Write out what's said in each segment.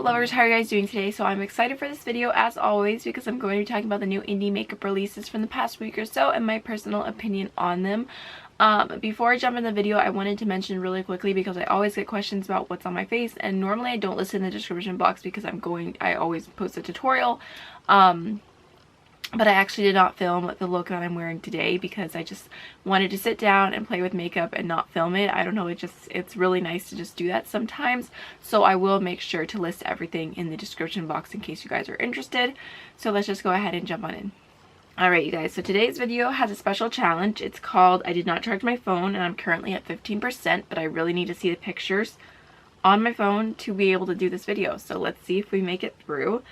lovers, how are you guys doing today? So I'm excited for this video as always because I'm going to be talking about the new indie makeup releases from the past week or so and my personal opinion on them. Before I jump in the video, I wanted to mention really quickly because I always get questions about what's on my face, and normally I don't list in the description box because I always post a tutorial. But I actually did not film the look that I'm wearing today because I just wanted to sit down and play with makeup and not film it. I don't know, it's really nice to just do that sometimes. So I will make sure to list everything in the description box in case you guys are interested. So let's just go ahead and jump on in. Alright you guys, so today's video has a special challenge. It's called I did not charge my phone, and I'm currently at 15%, but I really need to see the pictures on my phone to be able to do this video. So let's see if we make it through.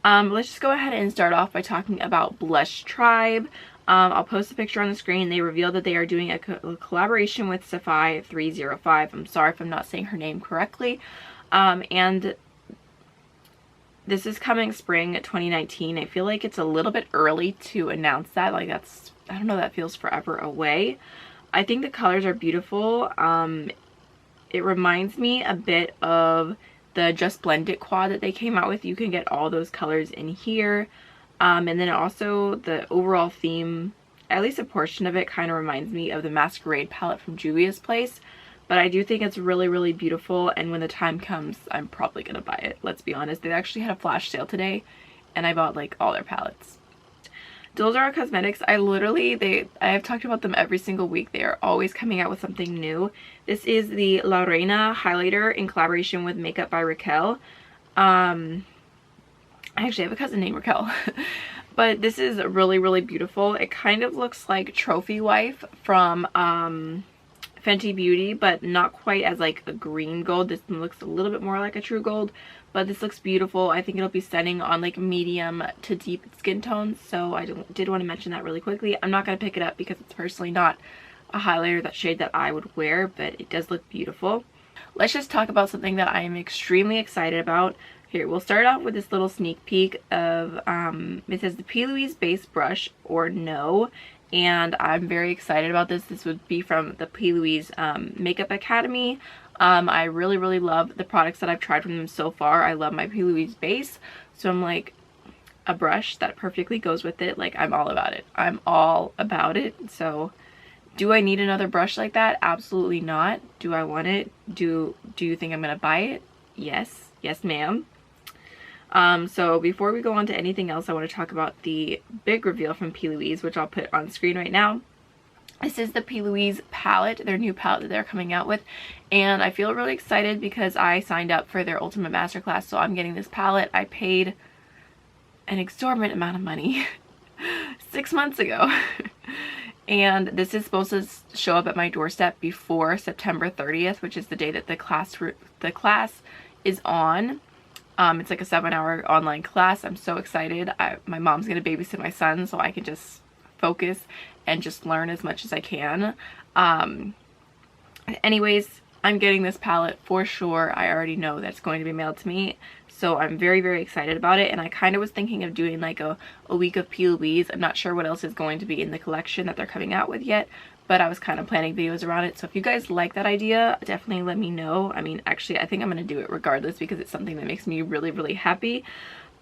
Let's just go ahead and start off by talking about Blush Tribe. I'll post a picture on the screen. They revealed that they are doing a collaboration with Sapphire 305. I'm sorry if I'm not saying her name correctly. And this is coming spring 2019. I feel like it's a little bit early to announce that. Like I don't know, that feels forever away. I think the colors are beautiful. It reminds me a bit of the Just Blend It quad that they came out with. You can get all those colors in here. And then also the overall theme, at least a portion of it, kind of reminds me of the Masquerade palette from Juvia's Place. But I do think it's really, really beautiful, and when the time comes, I'm probably going to buy it. Let's be honest. They actually had a flash sale today, and I bought like all their palettes. Dulzura Cosmetics, I have talked about them every single week. They are always coming out with something new. This is the Laudrinha Highlighter in collaboration with Makeup by Raquel. I actually have a cousin named Raquel. But this is really, really beautiful. It kind of looks like Trophy Wife from Fenty Beauty, but not quite as like a green gold. This one looks a little bit more like a true gold, but this looks beautiful. I think it'll be stunning on like medium to deep skin tones, so I did want to mention that really quickly. I'm not going to pick it up because it's personally not a highlighter, that shade that I would wear, but it does look beautiful. Let's just talk about something that I am extremely excited about. Here, we'll start off with this little sneak peek of, it says the Pea Louise Base Brush or No. And I'm very excited about this. This would be from the Pea Louise Makeup Academy. I really, really love the products that I've tried from them so far. I love my Pea Louise base. So I'm like, a brush that perfectly goes with it. Like, I'm all about it. I'm all about it. So do I need another brush like that? Absolutely not. Do I want it? Do you think I'm going to buy it? Yes. Yes, ma'am. So before we go on to anything else, I want to talk about the big reveal from Pea Louise, which I'll put on screen right now. This is the Pea Louise palette, their new palette that they're coming out with, and I feel really excited because I signed up for their Ultimate Masterclass, so I'm getting this palette. I paid an exorbitant amount of money 6 months ago. And this is supposed to show up at my doorstep before September 30th, which is the day that the class is on. It's like a 7-hour online class. I'm so excited. My mom's gonna babysit my son so I can just focus and just learn as much as I can. Anyways, I'm getting this palette for sure. I already know that's going to be mailed to me, so I'm very, very excited about it. And I kind of was thinking of doing like a week of Pea Louise. I'm not sure what else is going to be in the collection that they're coming out with yet, but I was kind of planning videos around it. So if you guys like that idea, definitely let me know. I mean, actually, I think I'm going to do it regardless because it's something that makes me really, really happy.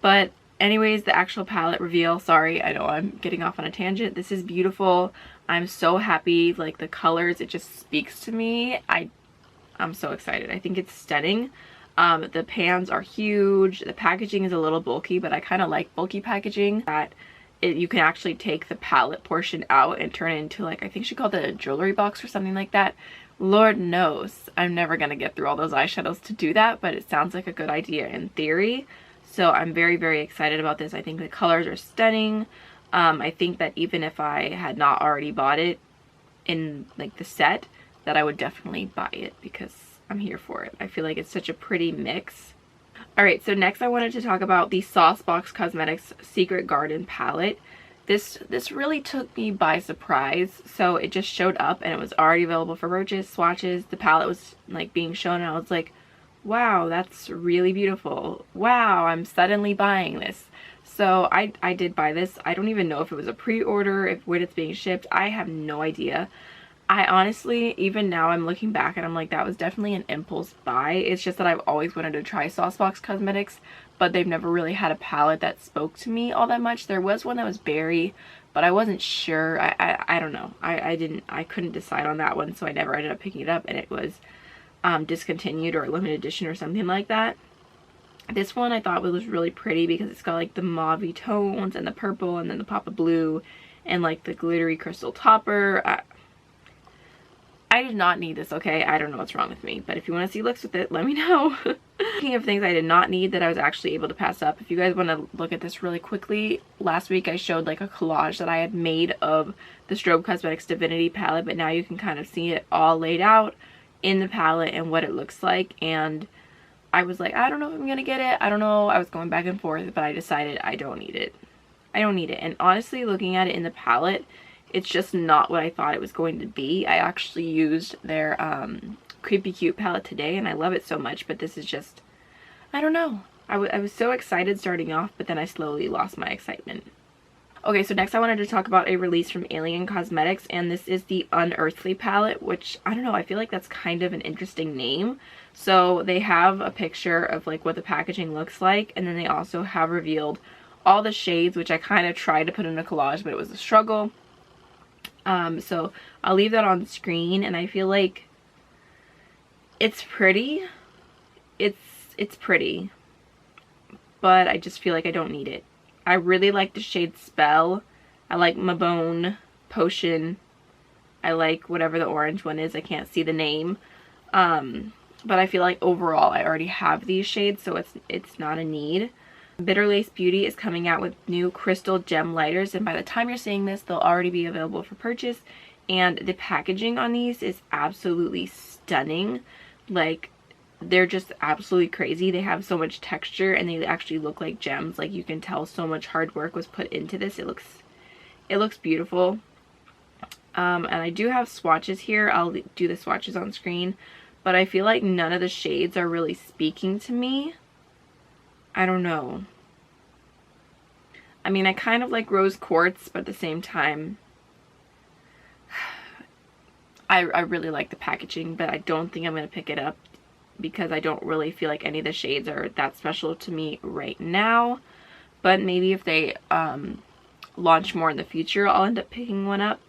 But anyways, the actual palette reveal, sorry, I know I'm getting off on a tangent. This is beautiful. I'm so happy. Like, the colors, it just speaks to me. I'm so excited. I think it's stunning. The pans are huge. The packaging is a little bulky, but I kind of like bulky packaging. You can actually take the palette portion out and turn it into, like, I think she called it a jewelry box or something like that. Lord knows I'm never gonna get through all those eyeshadows to do that, but it sounds like a good idea in theory. So I'm very, very excited about this. I think the colors are stunning. I think that even if I had not already bought it in like the set, that I would definitely buy it because I'm here for it. I feel like it's such a pretty mix. Alright, so next I wanted to talk about the SauceBox Cosmetics Secret Garden palette. This really took me by surprise. So it just showed up and it was already available for purchase, swatches. The palette was like being shown and I was like, wow, that's really beautiful. Wow, I'm suddenly buying this. So I did buy this. I don't even know if it was a pre-order, when it's being shipped. I have no idea. I honestly, even now I'm looking back and I'm like, that was definitely an impulse buy. It's just that I've always wanted to try SauceBox Cosmetics, but they've never really had a palette that spoke to me all that much. There was one that was berry, but I wasn't sure. I don't know. I couldn't decide on that one, so I never ended up picking it up, and it was discontinued or limited edition or something like that. This one I thought was really pretty because it's got like the mauve tones and the purple and then the pop of blue and like the glittery crystal topper. I did not need this, okay? I don't know what's wrong with me, but if you want to see looks with it, let me know. Speaking of things I did not need that I was actually able to pass up, if you guys want to look at this really quickly, last week I showed like a collage that I had made of the Strobe Cosmetics Divinity palette, but now you can kind of see it all laid out in the palette and what it looks like, and I was like, I don't know if I'm gonna get it. I don't know. I was going back and forth, but I decided I don't need it. I don't need it. And honestly, looking at it in the palette, it's just not what I thought it was going to be. I actually used their Creepy Cute palette today, and I love it so much, but this is just, I don't know. I was so excited starting off, but then I slowly lost my excitement. Okay, so next I wanted to talk about a release from Alien Cosmetics, and this is the Unearthly Palette, which, I don't know, I feel like that's kind of an interesting name. So they have a picture of like what the packaging looks like, and then they also have revealed all the shades, which I kind of tried to put in a collage, but it was a struggle. So I'll leave that on screen, and I feel like it's pretty. It's pretty, but I just feel like I don't need it. I really like the shade Spell. I like Mabone, Potion. I like whatever the orange one is. I can't see the name. But I feel like overall I already have these shades, so it's not a need. Bitter Lace Beauty is coming out with new crystal gem lighters, and by the time you're seeing this, they'll already be available for purchase. And the packaging on these is absolutely stunning. Like, they're just absolutely crazy. They have so much texture, and they actually look like gems. Like, you can tell so much hard work was put into this. It looks beautiful. And I do have swatches here. I'll do the swatches on screen, but I feel like none of the shades are really speaking to me. I don't know. I mean, I kind of like rose quartz, but at the same time, I really like the packaging, but I don't think I'm going to pick it up because I don't really feel like any of the shades are that special to me right now. But maybe if they launch more in the future, I'll end up picking one up.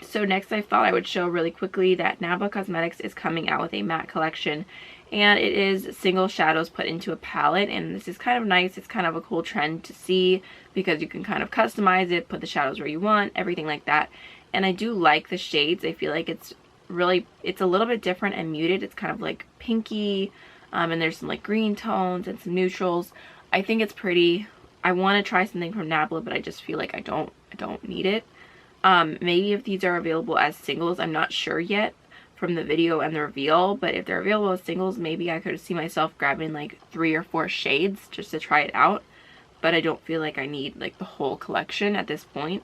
So next I thought I would show really quickly that Nabla Cosmetics is coming out with a matte collection, and it is single shadows put into a palette, and this is kind of nice. It's kind of a cool trend to see because you can kind of customize it, put the shadows where you want, everything like that. And I do like the shades. I feel like it's a little bit different and muted. It's kind of like pinky, and there's some like green tones and some neutrals. I think it's pretty. I want to try something from Nabla, but I just feel like I don't need it. Maybe if these are available as singles, I'm not sure yet from the video and the reveal, but if they're available as singles, maybe I could see myself grabbing like 3 or 4 shades just to try it out, but I don't feel like I need like the whole collection at this point.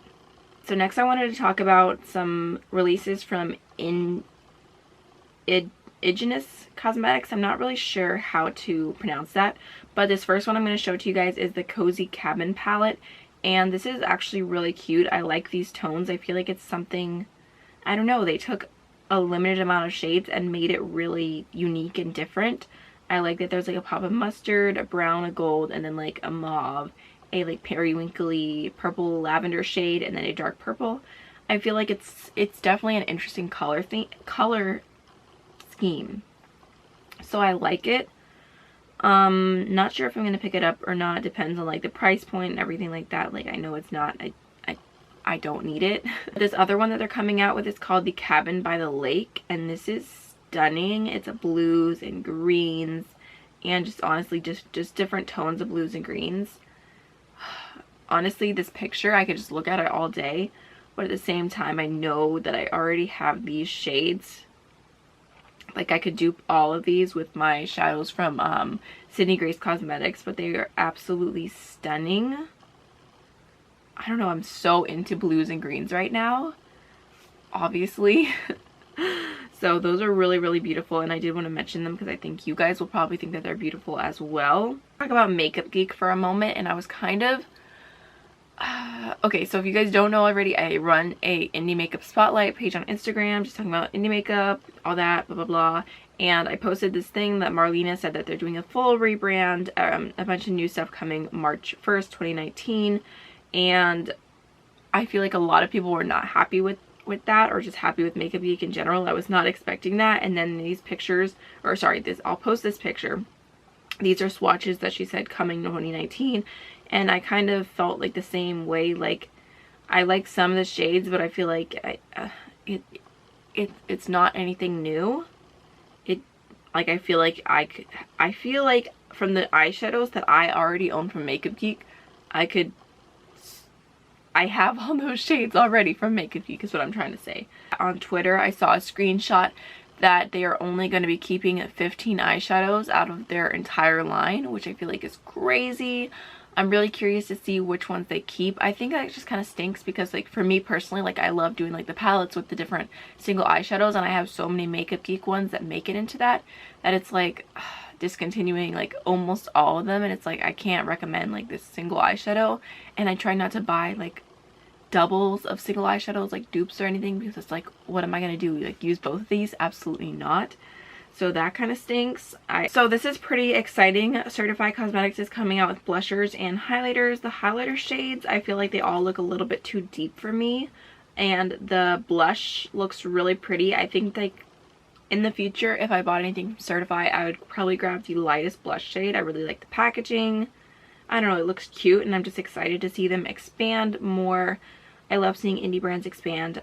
So next I wanted to talk about some releases from Igneous Cosmetics. I'm not really sure how to pronounce that, but this first one I'm going to show to you guys is the Cozy Cabin palette. And this is actually really cute. I like these tones. I feel like it's something, I don't know, they took a limited amount of shades and made it really unique and different. I like that there's like a pop of mustard, a brown, a gold, and then like a mauve, a like periwinkly purple lavender shade, and then a dark purple. I feel like it's definitely an interesting color scheme. So I like it. Not sure if I'm gonna pick it up or not. It depends on like the price point and everything like that. Like, I know it's not, I don't need it. This other one that they're coming out with is called the Cabin by the Lake, and this is stunning. It's a blues and greens, and just honestly just different tones of blues and greens. Honestly, this picture, I could just look at it all day, but at the same time I know that I already have these shades. Like, I could dupe all of these with my shadows from Sydney Grace Cosmetics, but they are absolutely stunning. I don't know, I'm so into blues and greens right now, obviously. So those are really, really beautiful, and I did want to mention them because I think you guys will probably think that they're beautiful as well. Talk about Makeup Geek for a moment, and I was kind of Okay, so if you guys don't know already, I run a indie makeup spotlight page on Instagram, just talking about indie makeup, all that, blah, blah, blah. And I posted this thing that Marlena said that they're doing a full rebrand, a bunch of new stuff coming March 1st, 2019. And I feel like a lot of people were not happy with that, or just happy with Makeup Geek in general. I was not expecting that. And then these pictures, or sorry, I'll post this picture. These are swatches that she said coming in 2019. And I kind of felt like the same way. Like, I like some of the shades, but I feel like it's not anything new. I feel like from the eyeshadows that I already own from Makeup Geek, I have all those shades already from Makeup Geek is what I'm trying to say. On Twitter, I saw a screenshot that they are only going to be keeping 15 eyeshadows out of their entire line, which I feel like is crazy. I'm really curious to see which ones they keep. I think that just kind of stinks because, like, for me personally, like, I love doing like the palettes with the different single eyeshadows, and I have so many Makeup Geek ones that make it into that it's like discontinuing like almost all of them, and it's like I can't recommend like this single eyeshadow. And I try not to buy like doubles of single eyeshadows, like dupes or anything, because it's like, what am I gonna do, like use both of these? Absolutely not. So that kind of stinks. So this is pretty exciting. Certified Cosmetics is coming out with blushers and highlighters. The highlighter shades, I feel like they all look a little bit too deep for me, and the blush looks really pretty. I think like in the future, if I bought anything from Certified, I would probably grab the lightest blush shade. I really like the packaging. I don't know, it looks cute, and I'm just excited to see them expand more. I love seeing indie brands expand.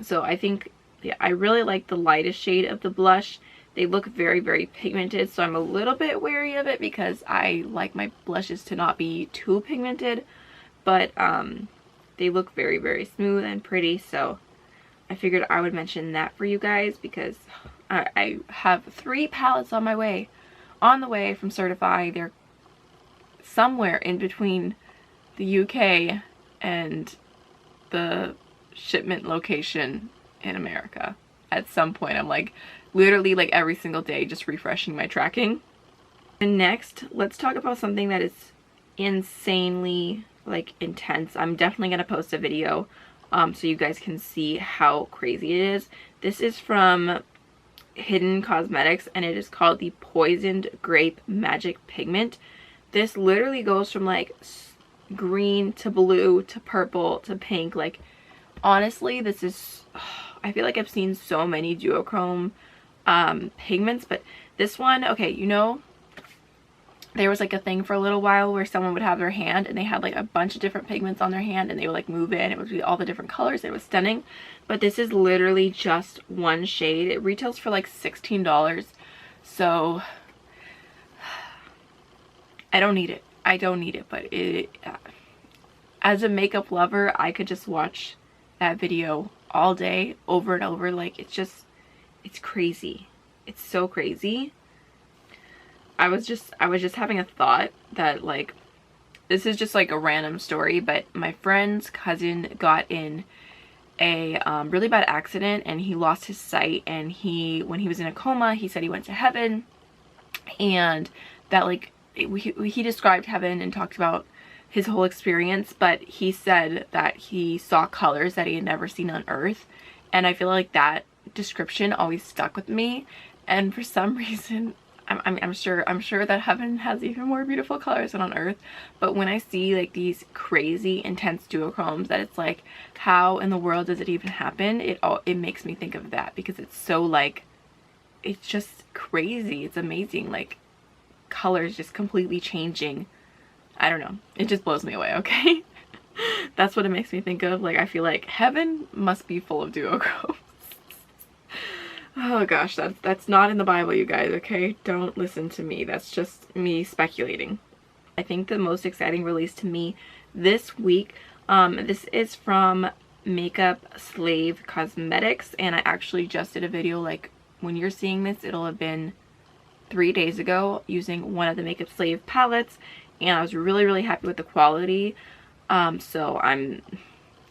So I think, yeah, I really like the lightest shade of the blush. They look very, very pigmented, so I'm a little bit wary of it because I like my blushes to not be too pigmented. But they look very, very smooth and pretty, so I figured I would mention that for you guys because I have 3 palettes on the way from Certified. They're somewhere in between the UK and the shipment location in America. At some point, I'm like literally like every single day just refreshing my tracking. And next, let's talk about something that is insanely like intense. I'm definitely gonna post a video so you guys can see how crazy it is. This is from Hidden Cosmetics, and it is called the Poisoned Grape Magic Pigment. This literally goes from like green to blue to purple to pink. Like, honestly, this is, I feel like I've seen so many duochrome pigments, but this one, okay, you know, there was like a thing for a little while where someone would have their hand and they had like a bunch of different pigments on their hand, and they would like move in, it would be all the different colors. It was stunning. But this is literally just one shade. It retails for like $16, so I don't need it. I don't need it, but as a makeup lover, I could just watch that video all day over and over. Like, it's crazy. It's so crazy. I was just having a thought that, like, this is just like a random story, but my friend's cousin got in a really bad accident, and he lost his sight, and when he was in a coma, he said he went to heaven, and that, like, he described heaven and talked about his whole experience, but he said that he saw colors that he had never seen on earth, and I feel like that description always stuck with me. And for some reason, I'm sure that heaven has even more beautiful colors than on earth, but when I see like these crazy intense duochromes, that it's like, how in the world does it even happen? It makes me think of that, because it's so like, it's just crazy. It's amazing, like colors just completely changing. I don't know, it just blows me away. Okay. That's what it makes me think of. Like, I feel like heaven must be full of duochromes. Oh gosh, that's not in the Bible, you guys, okay? Don't listen to me. That's just me speculating. I think the most exciting release to me this week, this is from Makeup Slave Cosmetics, and I actually just did a video, like, when you're seeing this, it'll have been 3 days ago, using one of the Makeup Slave palettes, and I was really, really happy with the quality. So I'm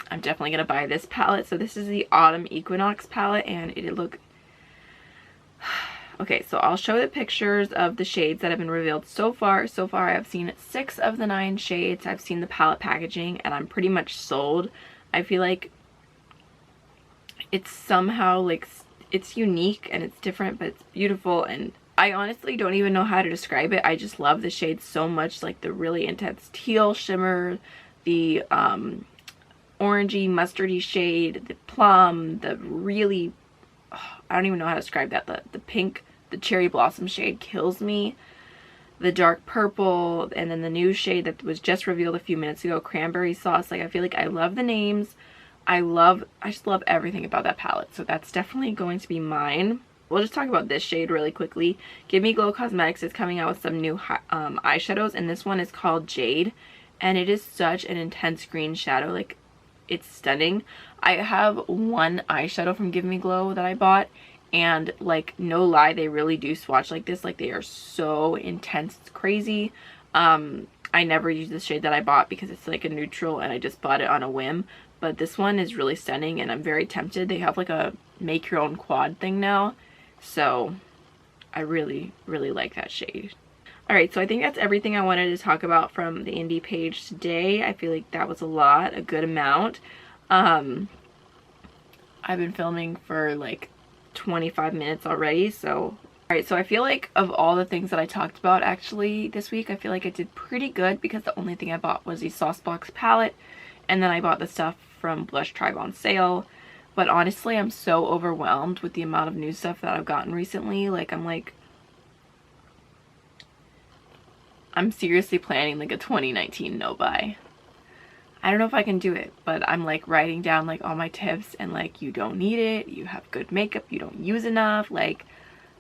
definitely gonna buy this palette. So this is the Autumn Equinox palette, and it look, Okay, so I'll show the pictures of the shades that have been revealed so far. So far I've seen 6 of the 9 shades. I've seen the palette packaging and I'm pretty much sold. I feel like it's somehow like it's unique and it's different, but it's beautiful, and I honestly don't even know how to describe it. I just love the shades so much, like the really intense teal shimmer, the orangey mustardy shade, the plum, the really I don't even know how to describe that, the pink, the cherry blossom shade kills me, the dark purple, and then the new shade that was just revealed a few minutes ago, cranberry sauce. Like I feel like I love the names. I just love everything about that palette, so that's definitely going to be mine. We'll just talk about this shade really quickly. Give Me Glow Cosmetics is coming out with some new eyeshadows, and this one is called Jade, and it is such an intense green shadow. Like, it's stunning. I have one eyeshadow from Give Me Glow that I bought, and like, no lie, they really do swatch like this. Like, they are so intense, it's crazy. I never use the shade that I bought because it's like a neutral and I just bought it on a whim. But this one is really stunning and I'm very tempted. They have like a make your own quad thing now. So I really, really like that shade. Alright, so I think that's everything I wanted to talk about from the indie page today. I feel like that was a good amount. I've been filming for like 25 minutes already, so alright, so I feel like of all the things that I talked about actually this week, I feel like I did pretty good because the only thing I bought was the SauceBox palette, and then I bought the stuff from Blush Tribe on sale. But honestly, I'm so overwhelmed with the amount of new stuff that I've gotten recently. Like, I'm seriously planning like a 2019 no buy. I don't know if I can do it, but I'm like writing down like all my tips and like, you don't need it, you have good makeup, you don't use enough. Like,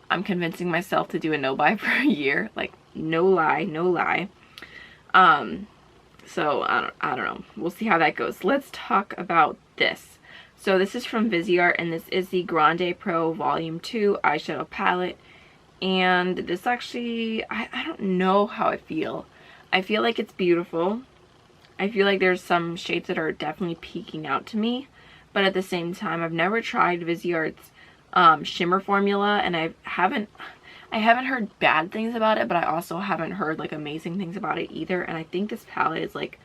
I'm convincing myself to do a no buy for a year. Like, no lie, no lie. So I don't know. We'll see how that goes. Let's talk about this. So this is from Viseart, and this is the Grande Pro Volume 2 eyeshadow palette. And this actually, I don't know how I feel. I feel like it's beautiful. I feel like there's some shades that are definitely peeking out to me. But at the same time, I've never tried Viseart's shimmer formula, and I haven't heard bad things about it, but I also haven't heard like amazing things about it either. And I think this palette is like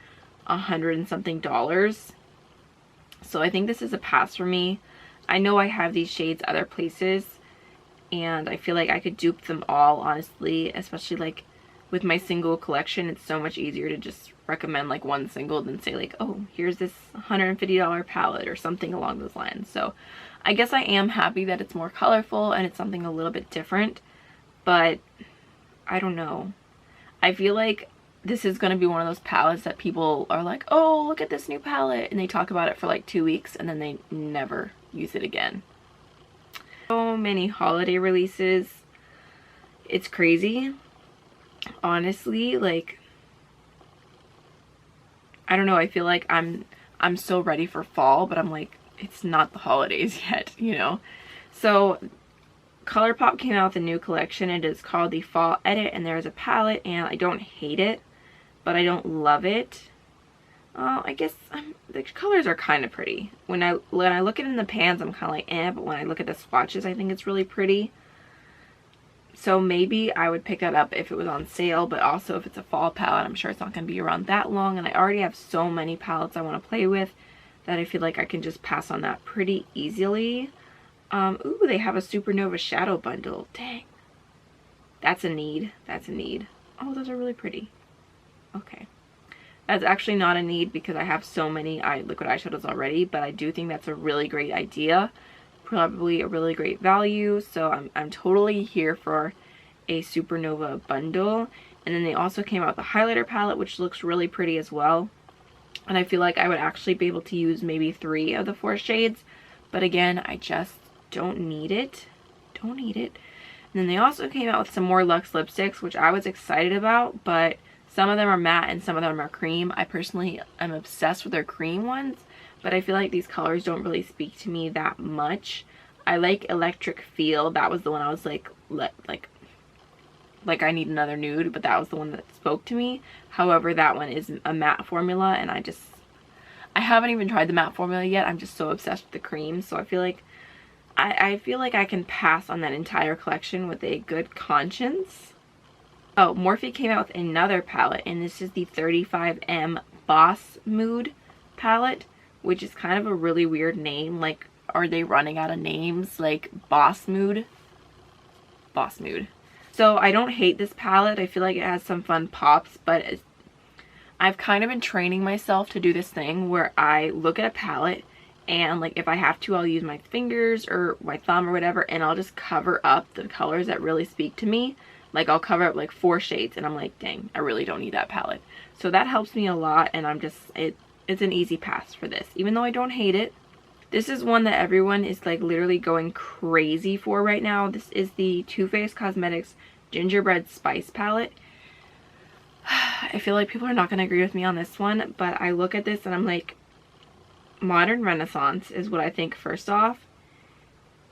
$100 and something. So I think this is a pass for me. I know I have these shades other places, and I feel like I could dupe them all, honestly, especially like with my single collection. It's so much easier to just recommend like one single than say like, oh, here's this $150 palette or something along those lines. So I guess I am happy that it's more colorful and it's something a little bit different. But I don't know. I feel like this is going to be one of those palettes that people are like, oh, look at this new palette, and they talk about it for like 2 weeks and then they never use it again. So many holiday releases. It's crazy. Honestly, like, I don't know. I feel like I'm so ready for fall, but I'm like, it's not the holidays yet, you know? So Colourpop came out with a new collection. It is called the Fall Edit, and there's a palette, and I don't hate it, but I don't love it. I guess the colors are kind of pretty. When I look at it in the pans, I'm kind of like, eh, but when I look at the swatches, I think it's really pretty. So maybe I would pick that up if it was on sale, but also if it's a fall palette, I'm sure it's not going to be around that long, and I already have so many palettes I want to play with that I feel like I can just pass on that pretty easily. Ooh, they have a Supernova shadow bundle. Dang. That's a need. That's a need. Oh, those are really pretty. Okay. That's actually not a need because I have so many liquid eyeshadows already, but I do think that's a really great idea. Probably a really great value. So I'm totally here for a Supernova bundle. And then they also came out with a highlighter palette, which looks really pretty as well. And I feel like I would actually be able to use maybe 3 of the 4 shades. But again, I just don't need it. Don't need it. And then they also came out with some more Luxe lipsticks, which I was excited about, but some of them are matte and some of them are cream. I personally am obsessed with their cream ones, but I feel like these colors don't really speak to me that much. I like Electric Feel. That was the one I was like I need another nude, but that was the one that spoke to me. However, that one is a matte formula, and I haven't even tried the matte formula yet. I'm just so obsessed with the cream, so I feel like I feel like I can pass on that entire collection with a good conscience. Oh, Morphe came out with another palette, and this is the 35M Boss Mood palette, which is kind of a really weird name. Like, are they running out of names? Like, Boss Mood? Boss Mood. So I don't hate this palette. I feel like it has some fun pops, but I've kind of been training myself to do this thing where I look at a palette and, like, if I have to, I'll use my fingers or my thumb or whatever, and I'll just cover up the colors that really speak to me. Like, I'll cover up like 4 shades and I'm like, dang, I really don't need that palette. So that helps me a lot, and I'm just, it's an easy pass for this, even though I don't hate it. This is one that everyone is like literally going crazy for right now. This is the Too Faced Cosmetics Gingerbread Spice palette. I feel like people are not going to agree with me on this one, but I look at this and I'm like, modern renaissance is what I think first off.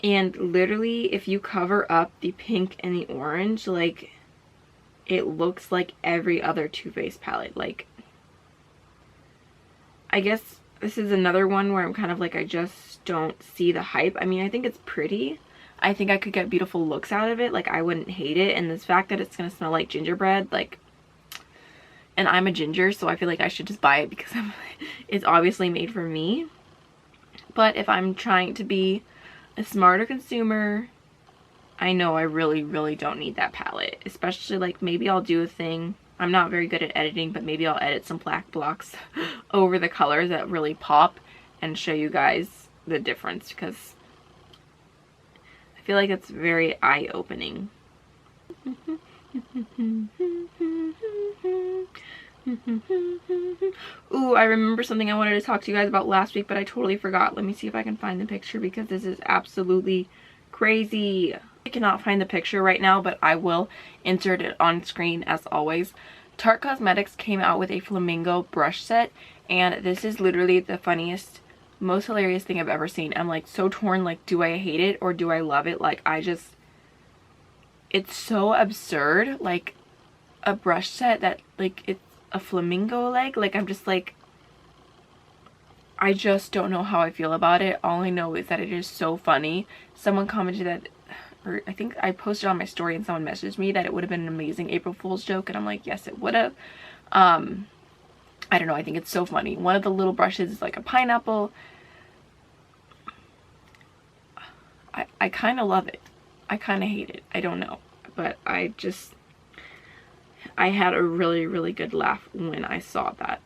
And literally, if you cover up the pink and the orange, like, it looks like every other Too Faced palette. Like, I guess this is another one where I'm kind of like, I just don't see the hype. I mean, I think it's pretty. I think I could get beautiful looks out of it. Like, I wouldn't hate it. And this fact that it's going to smell like gingerbread, like, and I'm a ginger, so I feel like I should just buy it because it's obviously made for me. But if I'm trying to be a smarter consumer, I know I really, really don't need that palette. Especially, like, maybe I'll do a thing. I'm not very good at editing, but maybe I'll edit some black blocks over the colors that really pop and show you guys the difference, because I feel like it's very eye-opening. Ooh, I remember something I wanted to talk to you guys about last week, but I totally forgot. Let me see if I can find the picture, because this is absolutely crazy. I cannot find the picture right now, but I will insert it on screen as always. Tarte Cosmetics came out with a Flamingo brush set, and this is literally the funniest, most hilarious thing I've ever seen. I'm like so torn, like, do I hate it or do I love it? Like, it's so absurd. Like, a brush set that, like, it's a flamingo leg. Like, I'm just like, I just don't know how I feel about it. All I know is that it is so funny. Someone commented that, or I think I posted on my story and someone messaged me that it would have been an amazing April Fool's joke, and I'm like, yes, it would have. I don't know, I think it's so funny. One of the little brushes is like a pineapple. I kind of love it. I kind of hate it. I don't know. But I had a really, really good laugh when I saw that.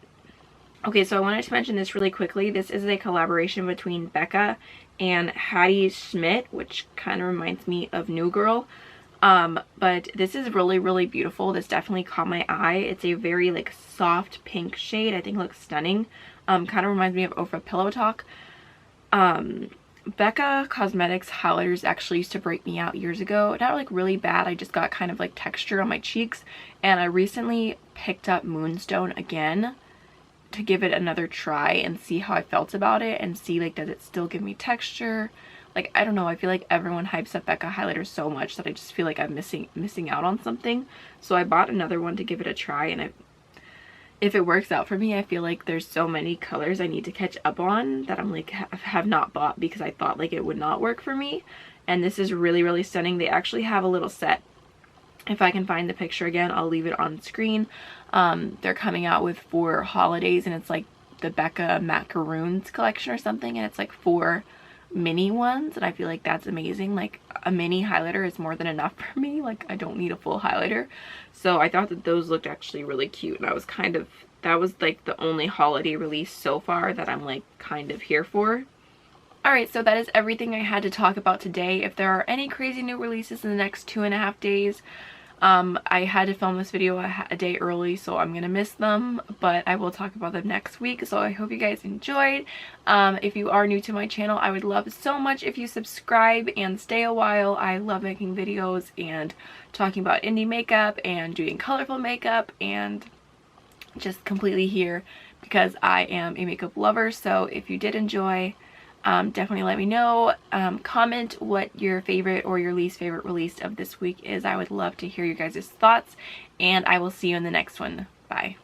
Okay, so I wanted to mention this really quickly. This is a collaboration between Becca and Hattie Schmidt, which kind of reminds me of New Girl. But this is really, really beautiful. This definitely caught my eye. It's a very, like, soft pink shade. I think it looks stunning. Kind of reminds me of Ofra Pillow Talk. Becca Cosmetics highlighters actually used to break me out years ago. Not like really bad. I just got kind of like texture on my cheeks. And I recently picked up Moonstone again to give it another try and see how I felt about it, and see, like, does it still give me texture? Like, I don't know, I feel like everyone hypes up Becca highlighters so much that I just feel like I'm missing out on something. So I bought another one to give it a try, and if it works out for me, I feel like there's so many colors I need to catch up on that I'm like, have not bought because I thought like it would not work for me. And this is really, really stunning. They actually have a little set. If I can find the picture again, I'll leave it on screen. They're coming out with 4 holidays, and it's like the Becca Macaroons collection or something, and it's like 4 mini ones, and I feel like that's amazing. Like, a mini highlighter is more than enough for me. Like, I don't need a full highlighter. So I thought that those looked actually really cute, and I was kind of, that was like the only holiday release so far that I'm like kind of here for. Alright, so that is everything I had to talk about today. If there are any crazy new releases in the next 2.5 days, I had to film this video a day early, so I'm gonna miss them, but I will talk about them next week. So I hope you guys enjoyed. If you are new to my channel, I would love so much if you subscribe and stay a while. I love making videos and talking about indie makeup and doing colorful makeup, and just completely here because I am a makeup lover. So if you did enjoy, definitely let me know. Comment what your favorite or your least favorite release of this week is. I would love to hear you guys' thoughts, and I will see you in the next one. Bye.